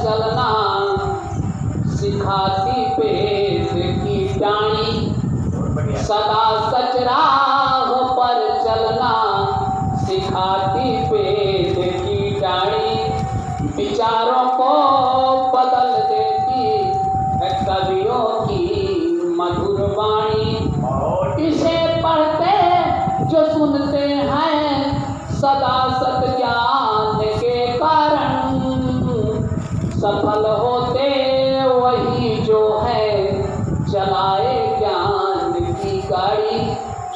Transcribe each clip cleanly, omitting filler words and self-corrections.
चलना सिखाती पेट की डाणी, सदा सच राह पर चलना सिखाती पेट की डाणी, विचारों को बदल देती है कवियों की मधुर वाणी। इसे पढ़ते जो सुनते हैं सदा सत ज्ञान के कारण, सफल होते वही जो है चलाए ज्ञान की गाड़ी,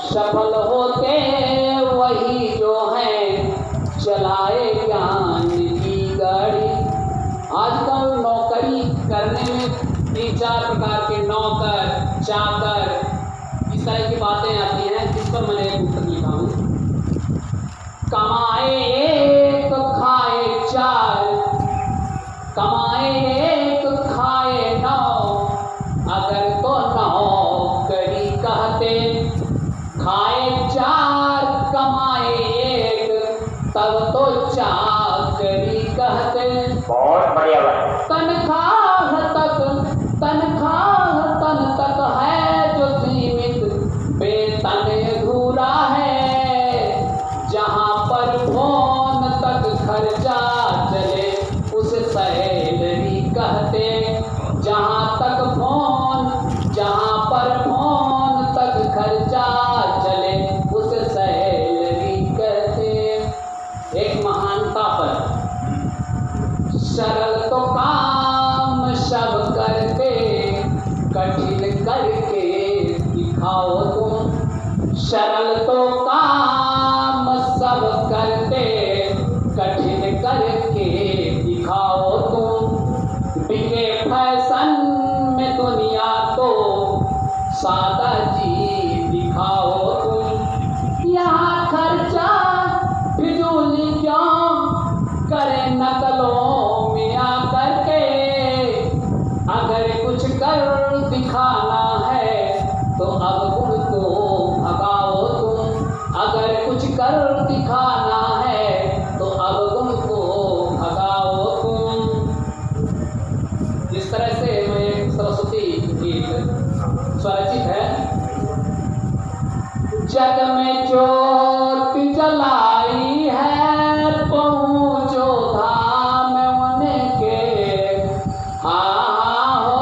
सफल होते वही जो है चलाए ज्ञान की गाड़ी। आजकल नौकरी करने में 3-4 प्रकार के नौकर चाकर इस तरह की बातें आती हैं, जिस पर मैंने एक पुस्तक लिखा हूँ। कमाए एक खाए 4, कमाए एक खाए 9, अगर तो नौकरी कहते, खाए 4 कमाए 1 तब तो चाकरी कहते। बहुत बढ़िया बात। तनख्वाह तन तक है जो सीमित, वेतन अधूरा है, जहाँ पर फोन तक खर्चा चले उसे सैलरी कहते। जहाँ पर फोन तक खर्चा चले उसे सैलरी कहते। एक महानता पर, सरल तो काम सब करते, कठिन करके दिखाओ तुम। सरल तो काम सब करते, कठिन करके दिखाओ तुम। बिके फैशन में दुनिया तो सादा जी दिखाओ तुम। यहाँ खर्चा फिजूली क्यों करे नकलों में आकर के, अगर कुछ कर दिखाना है तो अवगुण को भगाओ तुम। अगर कुछ कर दिखाना है तो अवगुण को भगाओ तुम। इस तरह से मैं सरस्वती गीत स्वरचित है। जग में ज्योति जलाई है पहुँचो धाम उनके, हाँ हो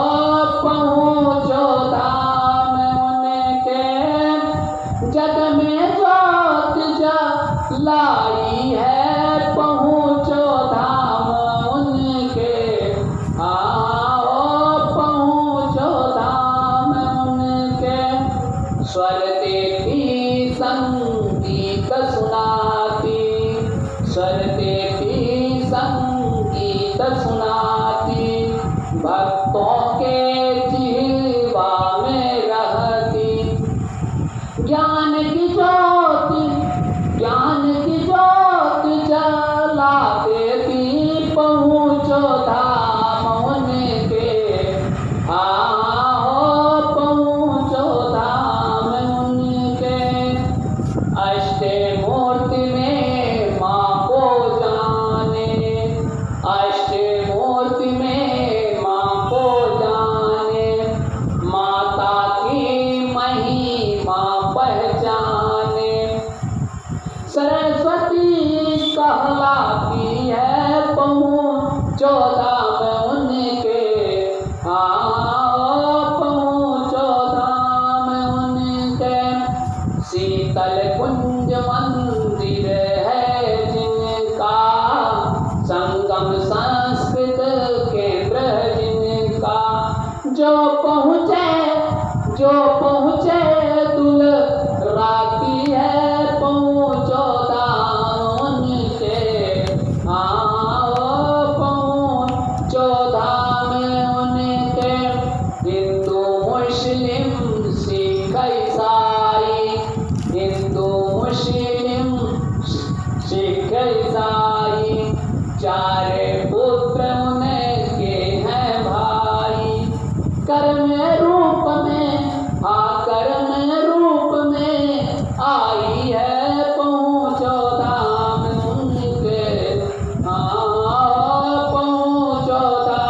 पहुँचो धाम उनके। जग में ज्योति जलाई है पहुँचो धाम उनके, हाँ हो पहुँचो धाम उनके। स्वर देती संगीत सुनाती, स्वर देती संगीत सुनाती, भक्तों के जीवा में रहती। ज्ञान की ज्योति जला देती पहुँचो धाम उनके, हाँ हो पहुँचो धाम उनके। अष्टे मूर्ति में माँ को जाने, अष्टे मूर्ति में माँ को जाने, माता की महिमा पहचाने। सरस्वती कहलाती है पहुँचो धाम उनके, हाँ पहुँचो धाम उनके। शीतल कुंज मंदिर है जिनका, संगम संस्कृत केंद्र है जिनका। जो पहुँचे दुलराती है पहुँचो धाम उनके, हाँ पहुँचो धाम उनके। हिंदू मुस्लिम सिख ईसाई, हिंदू मुस्लिम सिख ईसाई, चारे पुत्र उनके हैं भाई। कर्म रूप में, हाँ कर्म रूप में आई है पहुँचो धाम उनके, हाँ पहुँचो धाम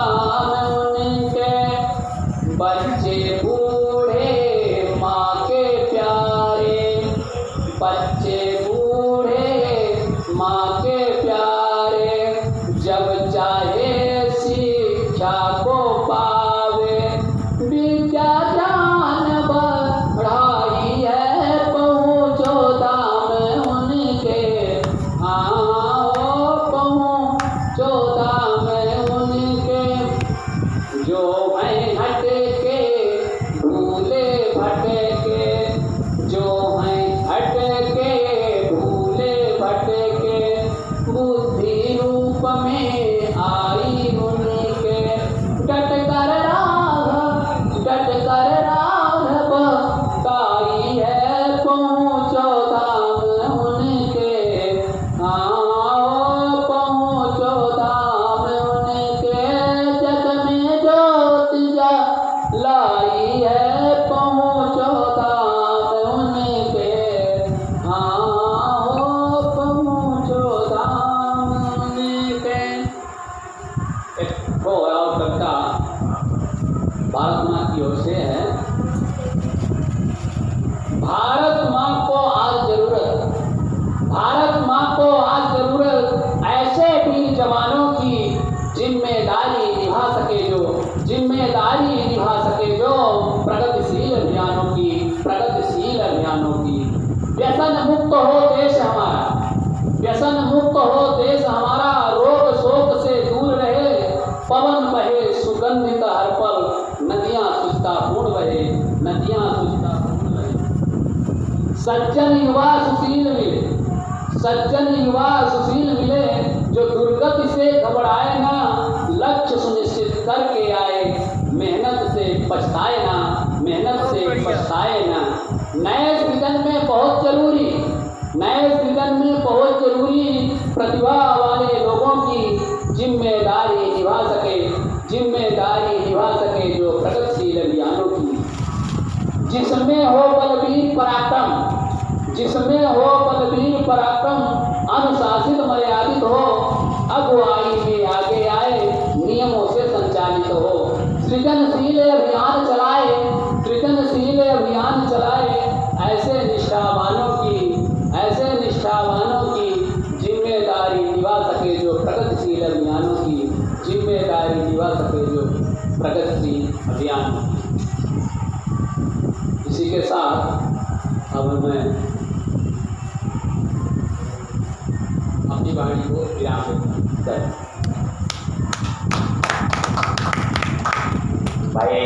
भारत माँ की ओर से है। भारत माँ को आज जरूरत, भारत माँ को आज जरूरत ऐसे वीर जवानों की जिम्मेदारी निभा सके जो, जिम्मेदारी निभा सके जो प्रगतिशील अभियानों की, प्रगतिशील अभियानों की। व्यसन मुक्त हो देश हमारा, व्यसन मुक्त हो देश हमारा, रोग शोक से दूर रहे, पवन बहे सुगंधित हर पल, नदियां शुचितापूर्ण बहे, नदियां शुचितापूर्ण बहे। सज्जन युवा सुशील मिले, सज्जन युवा सुशील मिले, जो दुर्गति से घबराए ना, लक्ष्य सुनिश्चित करके आए, मेहनत से पछताए ना, मेहनत से पछताए ना। नए सृजन में बहुत जरूरी, नए सृजन में बहुत जरूरी प्रतिभा वाले लोगों की जिम्मेदारी निभा सके, जिम्मेदारी निभा सके जो प्रगतिशील अभियानों की। जिसमें हो बलवीर पराक्रम, जिसमें हो बलवीर पराक्रम, अनुशासित मर्यादित हो, अगुवाई में आगे आए, नियमों से संचालित हो। सृजनशील अभियान चलाए, सृजनशील अभियान चलाए, ऐसे निष्ठावानों की, ऐसे निष्ठावानों की जिम्मेदारी निभा सके जो प्रगतिशील अभियानों की, जिम्मेदारी निभा सके जो प्रगतिशील अभियान। इसी के साथ अब मैं अपनी वाणी को विराम देता हूं। भाई